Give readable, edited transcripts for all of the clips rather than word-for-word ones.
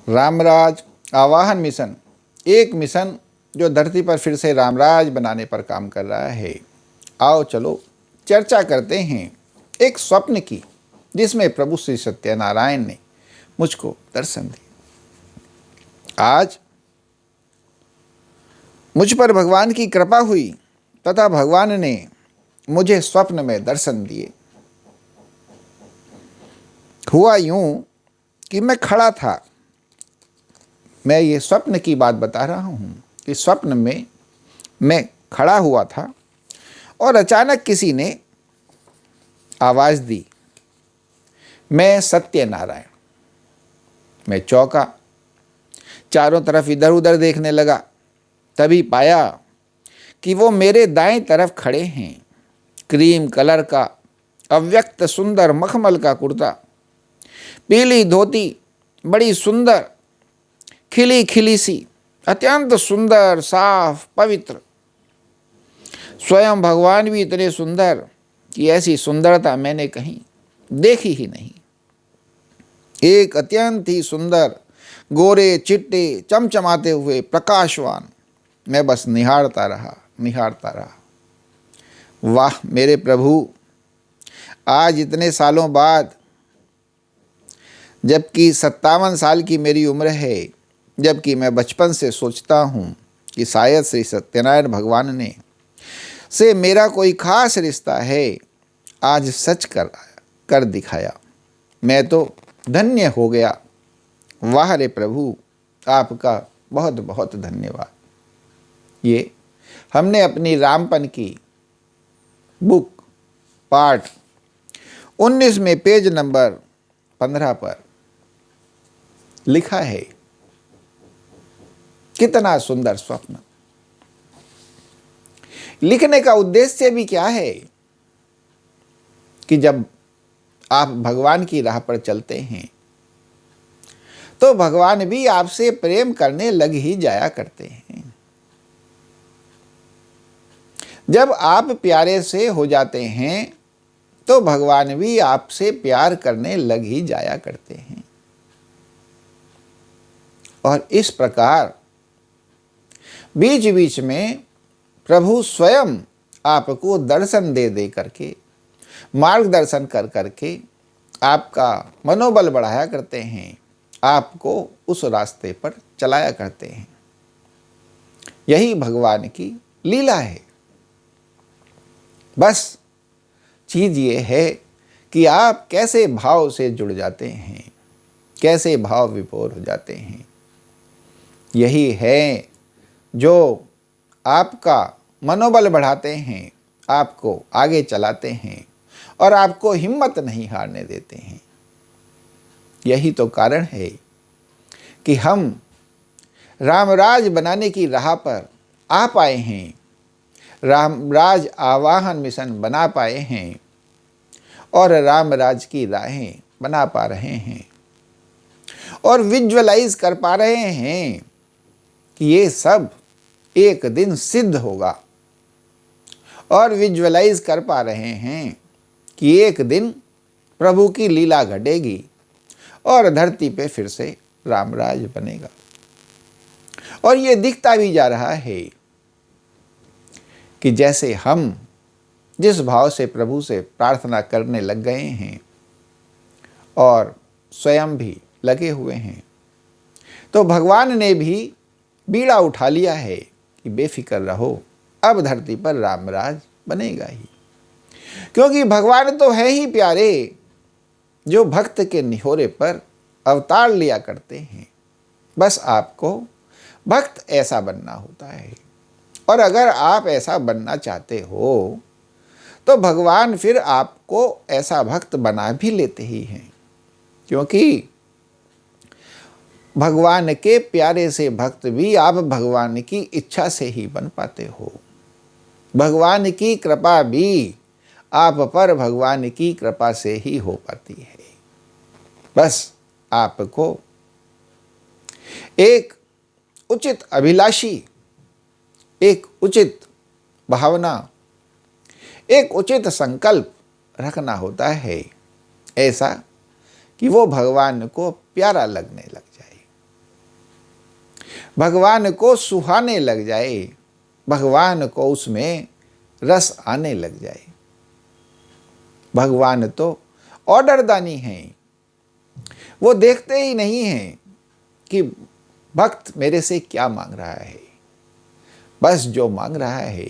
रामराज आवाहन मिशन, एक मिशन जो धरती पर फिर से रामराज बनाने पर काम कर रहा है। आओ चलो चर्चा करते हैं एक स्वप्न की, जिसमें प्रभु श्री सत्यनारायण ने मुझको दर्शन दिए। आज मुझ पर भगवान की कृपा हुई तथा भगवान ने मुझे स्वप्न में दर्शन दिए। हुआ यूं कि मैं खड़ा था, मैं ये स्वप्न की बात बता रहा हूं कि स्वप्न में मैं खड़ा हुआ था और अचानक किसी ने आवाज दी, मैं सत्यनारायण। मैं चौंका, चारों तरफ इधर उधर देखने लगा, तभी पाया कि वो मेरे दाएं तरफ खड़े हैं। क्रीम कलर का अव्यक्त सुंदर मखमल का कुर्ता, पीली धोती, बड़ी सुंदर खिली खिली सी, अत्यंत सुंदर, साफ, पवित्र। स्वयं भगवान भी इतने सुंदर कि ऐसी सुंदरता मैंने कहीं देखी ही नहीं। एक अत्यंत ही सुंदर, गोरे चिट्टे चमचमाते हुए प्रकाशवान। मैं बस निहारता रहा। वाह मेरे प्रभु, आज इतने सालों बाद, जबकि 57 साल की मेरी उम्र है, जबकि मैं बचपन से सोचता हूँ कि शायद श्री सत्यनारायण भगवान ने से मेरा कोई खास रिश्ता है, आज सच कर दिखाया। मैं तो धन्य हो गया। वाह रे प्रभु, आपका बहुत बहुत धन्यवाद। ये हमने अपनी रामपन की बुक पार्ट 19 में पेज नंबर 15 पर लिखा है। कितना सुंदर स्वप्न। लिखने का उद्देश्य भी क्या है कि जब आप भगवान की राह पर चलते हैं तो भगवान भी आपसे प्रेम करने लग ही जाया करते हैं। जब आप प्यारे से हो जाते हैं तो भगवान भी आपसे प्यार करने लग ही जाया करते हैं। और इस प्रकार बीच बीच में प्रभु स्वयं आपको दर्शन दे करके, मार्गदर्शन कर करके आपका मनोबल बढ़ाया करते हैं, आपको उस रास्ते पर चलाया करते हैं। यही भगवान की लीला है। बस चीज ये है कि आप कैसे भाव से जुड़ जाते हैं, कैसे भाव विभोर हो जाते हैं। यही है जो आपका मनोबल बढ़ाते हैं, आपको आगे चलाते हैं और आपको हिम्मत नहीं हारने देते हैं। यही तो कारण है कि हम रामराज बनाने की राह पर आ पाए हैं, रामराज आवाहन मिशन बना पाए हैं और रामराज की राहें बना पा रहे हैं और विजुअलाइज कर पा रहे हैं कि ये सब एक दिन सिद्ध होगा, और विजुअलाइज कर पा रहे हैं कि एक दिन प्रभु की लीला घटेगी और धरती पे फिर से रामराज बनेगा। और ये दिखता भी जा रहा है कि जैसे हम जिस भाव से प्रभु से प्रार्थना करने लग गए हैं और स्वयं भी लगे हुए हैं, तो भगवान ने भी बीड़ा उठा लिया है कि बेफिक्र रहो, अब धरती पर रामराज बनेगा ही। क्योंकि भगवान तो है ही प्यारे, जो भक्त के निहोरे पर अवतार लिया करते हैं। बस आपको भक्त ऐसा बनना होता है, और अगर आप ऐसा बनना चाहते हो तो भगवान फिर आपको ऐसा भक्त बना भी लेते ही हैं। क्योंकि भगवान के प्यारे से भक्त भी आप भगवान की इच्छा से ही बन पाते हो। भगवान की कृपा भी आप पर भगवान की कृपा से ही हो पाती है। बस आपको एक उचित अभिलाषी, एक उचित भावना, एक उचित संकल्प रखना होता है, ऐसा कि वो भगवान को प्यारा लगने लग जाए। भगवान को सुहाने लग जाए, भगवान को उसमें रस आने लग जाए। भगवान तो ऑर्डरदानी हैं, वो देखते ही नहीं हैं कि भक्त मेरे से क्या मांग रहा है, बस जो मांग रहा है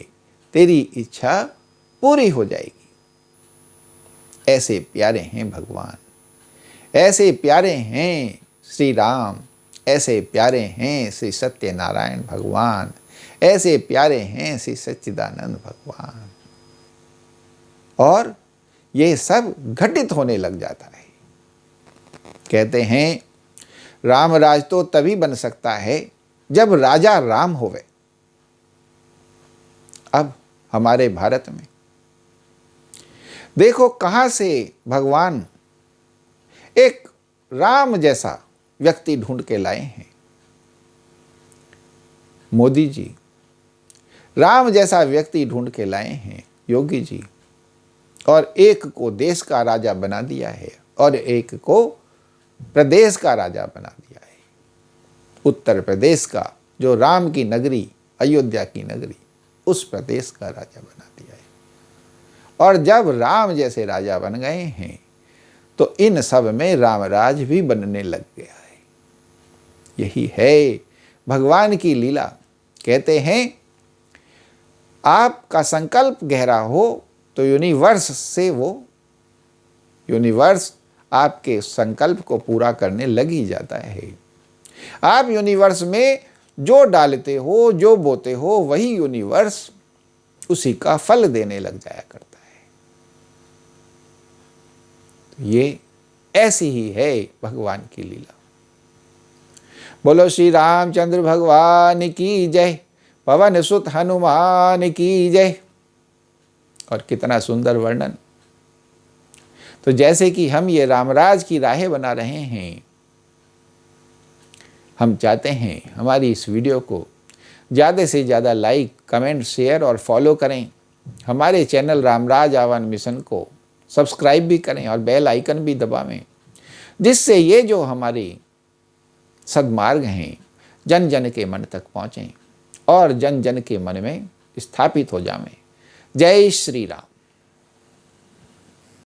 तेरी इच्छा पूरी हो जाएगी। ऐसे प्यारे हैं भगवान, ऐसे प्यारे हैं श्री राम, ऐसे प्यारे हैं श्री सत्यनारायण भगवान, ऐसे प्यारे हैं श्री सच्चिदानंद भगवान। और ये सब घटित होने लग जाता है। कहते हैं राम राज तो तभी बन सकता है जब राजा राम होवे। अब हमारे भारत में देखो कहां से भगवान एक राम जैसा व्यक्ति ढूंढ के लाए हैं। मोदी जी राम जैसा व्यक्ति ढूंढ के लाए हैं, योगी जी, और एक को देश का राजा बना दिया है और एक को प्रदेश का राजा बना दिया है। उत्तर प्रदेश का जो राम की नगरी, अयोध्या की नगरी, उस प्रदेश का राजा बना दिया है। और जब राम जैसे राजा बन गए हैं तो इन सब में रामराज भी बनने लग गया है। यही है भगवान की लीला। कहते हैं आपका संकल्प गहरा हो तो यूनिवर्स से वो यूनिवर्स आपके संकल्प को पूरा करने लग ही जाता है। आप यूनिवर्स में जो डालते हो, जो बोते हो, वही यूनिवर्स उसी का फल देने लग जाया करता है। तो ये ऐसी ही है भगवान की लीला। बोलो श्री रामचंद्र भगवान की जय, पवन सुत हनुमान की जय। और कितना सुंदर वर्णन। तो जैसे कि हम ये रामराज की राहें बना रहे हैं, हम चाहते हैं हमारी इस वीडियो को ज़्यादा से ज़्यादा लाइक, कमेंट, शेयर और फॉलो करें। हमारे चैनल रामराज आह्वान मिशन को सब्सक्राइब भी करें और बेल आइकन भी दबावें, जिससे ये जो हमारे सद्मार्ग हैं जन जन के मन तक पहुँचें और जन जन के मन में स्थापित हो जाएं। जय श्री राम।